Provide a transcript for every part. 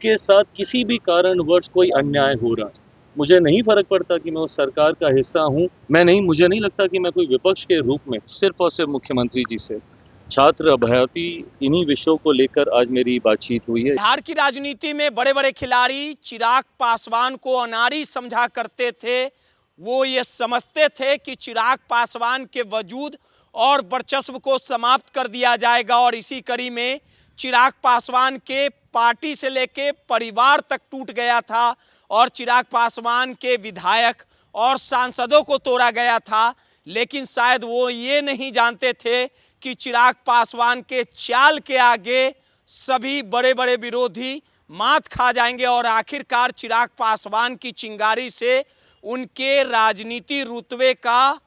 के साथ किसी भी कारणवश कोई अन्याय हो रहा है, मुझे नहीं फ़र्क पड़ता कि मैं उस सरकार का हिस्सा हूँ। मुझे नहीं लगता कि मैं कोई विपक्ष के रूप में सिर्फ़ और सिर्फ़ मुख्यमंत्री जी से छात्र अभ्यर्थी इन्हीं विषयों को लेकर आज मेरी बातचीत हुई है। बिहार की राजनीति में बड़े बड़े खिलाड़ी चिराग पासवान को अनाड़ी समझा करते थे। वो ये समझते थे कि चिराग पासवान के वजूद और वर्चस्व को समाप्त कर दिया जाएगा और इसी कड़ी में चिराग पासवान के पार्टी से लेके परिवार तक टूट गया था और चिराग पासवान के विधायक और सांसदों को तोड़ा गया था। लेकिन शायद वो ये नहीं जानते थे कि चिराग पासवान के चाल के आगे सभी बड़े बड़े विरोधी मात खा जाएंगे और आखिरकार चिराग पासवान की चिंगारी से उनके राजनीति रुतबे का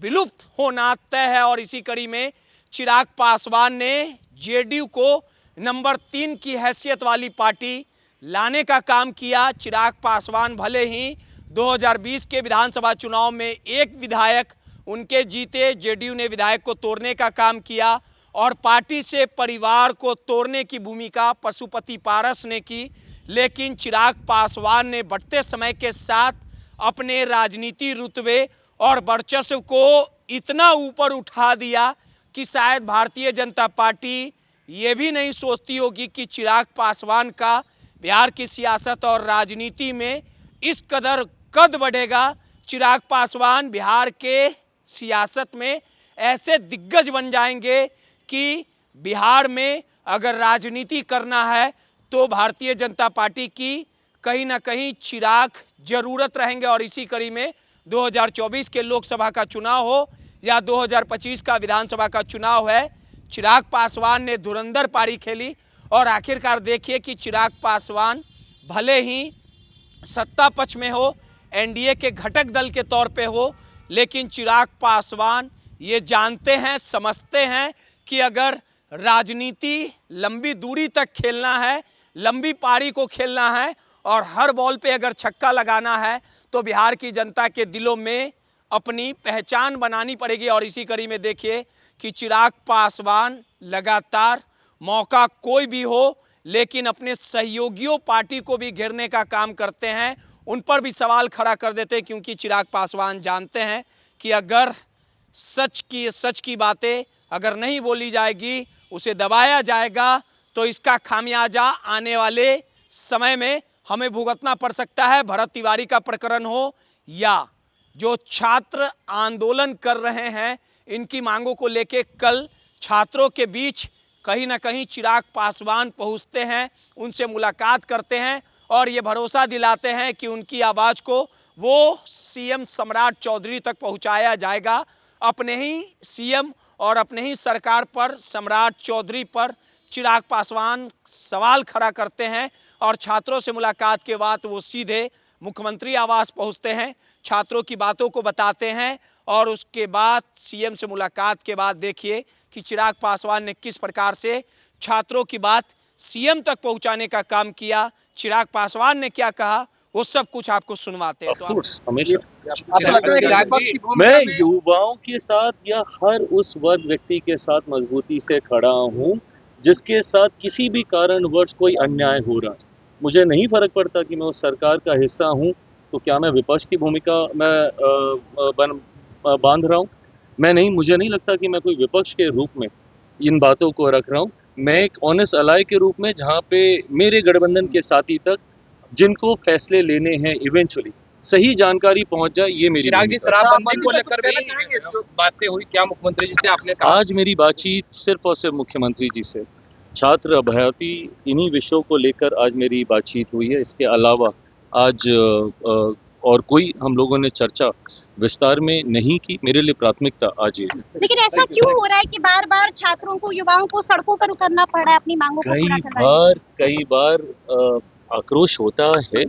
विलुप्त होना तय है। और इसी कड़ी में चिराग पासवान ने जेडीयू को नंबर 3 की हैसियत वाली पार्टी लाने का काम किया। चिराग पासवान भले ही 2020 के विधानसभा चुनाव में एक विधायक उनके जीते, जेडीयू ने विधायक को तोड़ने का काम किया और पार्टी से परिवार को तोड़ने की भूमिका पशुपति पारस ने की। लेकिन चिराग पासवान ने बढ़ते समय के साथ अपने राजनीति रुतबे और वर्चस्व को इतना ऊपर उठा दिया कि शायद भारतीय जनता पार्टी ये भी नहीं सोचती होगी कि चिराग पासवान का बिहार की सियासत और राजनीति में इस कदर कद बढ़ेगा। चिराग पासवान बिहार के सियासत में ऐसे दिग्गज बन जाएंगे कि बिहार में अगर राजनीति करना है तो भारतीय जनता पार्टी की कहीं ना कहीं चिराग जरूरत रहेंगे। और इसी कड़ी में 2024 के लोकसभा का चुनाव हो या 2025 का विधानसभा का चुनाव है, चिराग पासवान ने धुरंधर पारी खेली और आखिरकार देखिए कि चिराग पासवान भले ही सत्ता पक्ष में हो, एनडीए के घटक दल के तौर पे हो, लेकिन चिराग पासवान ये जानते हैं, समझते हैं कि अगर राजनीति लंबी दूरी तक खेलना है, लंबी पारी को खेलना है और हर बॉल पे अगर छक्का लगाना है तो बिहार की जनता के दिलों में अपनी पहचान बनानी पड़ेगी। और इसी कड़ी में देखिए कि चिराग पासवान लगातार मौका कोई भी हो लेकिन अपने सहयोगियों पार्टी को भी घेरने का काम करते हैं, उन पर भी सवाल खड़ा कर देते हैं, क्योंकि चिराग पासवान जानते हैं कि अगर सच की बातें अगर नहीं बोली जाएगी, उसे दबाया जाएगा तो इसका खामियाजा आने वाले समय में हमें भुगतना पड़ सकता है। भरत तिवारी का प्रकरण हो या जो छात्र आंदोलन कर रहे हैं, इनकी मांगों को लेके कल छात्रों के बीच कहीं ना कहीं चिराग पासवान पहुंचते हैं, उनसे मुलाकात करते हैं और ये भरोसा दिलाते हैं कि उनकी आवाज़ को वो सीएम सम्राट चौधरी तक पहुंचाया जाएगा। अपने ही सीएम और अपने ही सरकार पर, सम्राट चौधरी पर चिराग पासवान सवाल खड़ा करते हैं और छात्रों से मुलाकात के बाद वो सीधे मुख्यमंत्री आवास पहुंचते हैं, छात्रों की बातों को बताते हैं और उसके बाद सीएम से मुलाकात के बाद देखिए कि चिराग पासवान ने किस प्रकार से छात्रों की बात सीएम तक पहुंचाने का काम किया। चिराग पासवान ने क्या कहा वो सब कुछ आपको सुनवाते हैं। मैं युवाओं के साथ या हर उस वर्ग व्यक्ति के साथ मजबूती से खड़ा हूँ जिसके साथ किसी भी कारणवश कोई अन्याय हो रहा है। मुझे नहीं फ़र्क पड़ता कि मैं उस सरकार का हिस्सा हूँ तो क्या मैं विपक्ष की भूमिका बांध रहा हूँ। मुझे नहीं लगता कि मैं कोई विपक्ष के रूप में इन बातों को रख रहा हूँ। मैं एक ऑनेस्ट अलाय के रूप में, जहाँ पे मेरे गठबंधन के साथी तक जिनको फैसले लेने हैं इवेंचुअली सही जानकारी पहुंच जाए, ये मेरी शराबबंदी को लेकर भी जो बातें हुई, क्या मुख्यमंत्री जी से आपने कहा? आज मेरी बातचीत सिर्फ और सिर्फ मुख्यमंत्री जी से छात्र अभ्यर्थी इन्हीं विषयों को लेकर आज मेरी बातचीत हुई है। इसके अलावा आज और कोई हम लोगों ने चर्चा विस्तार में नहीं की। मेरे लिए प्राथमिकता आज ये है। लेकिन ऐसा क्यों हो रहा है कि बार बार छात्रों को, युवाओं को सड़कों पर उतरना पड़ रहा है अपनी मांगों को पूरा करवाने? कई बार आक्रोश होता है।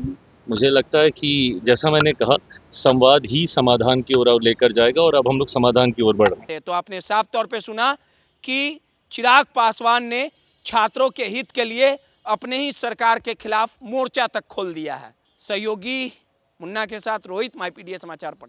मुझे लगता है कि जैसा मैंने कहा, संवाद ही समाधान की ओर लेकर जाएगा और अब हम लोग समाधान की ओर बढ़ रहे हैं। तो आपने साफ तौर पे सुना कि चिराग पासवान ने छात्रों के हित के लिए अपने ही सरकार के खिलाफ मोर्चा तक खोल दिया है। सहयोगी मुन्ना के साथ रोहित, माईपीडीए समाचार पटना।